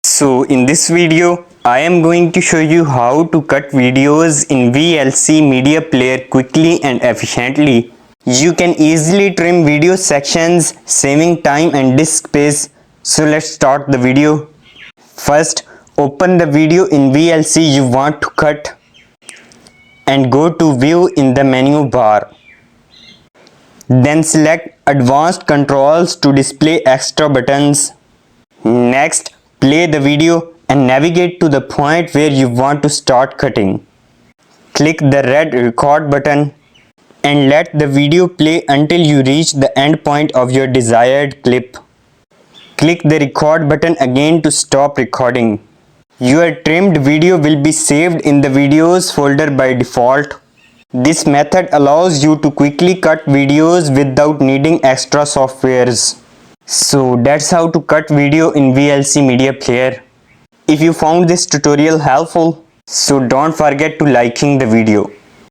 So in this video, I am going to show you how to cut videos in VLC media player quickly and efficiently. You can easily trim video sections, saving time and disk space. So let's start the video. First, open the video in VLC you want to cut and go to View in the menu bar. Then select Advanced Controls to display extra buttons. Next, play the video and navigate to the point where you want to start cutting. Click the red record button and let the video play until you reach the end point of your desired clip. Click the record button again to stop recording. Your trimmed video will be saved in the videos folder by default. This method allows you to quickly cut videos without needing extra softwares. So that's how to cut video in VLC media player. If you found this tutorial helpful, so don't forget to liking the video.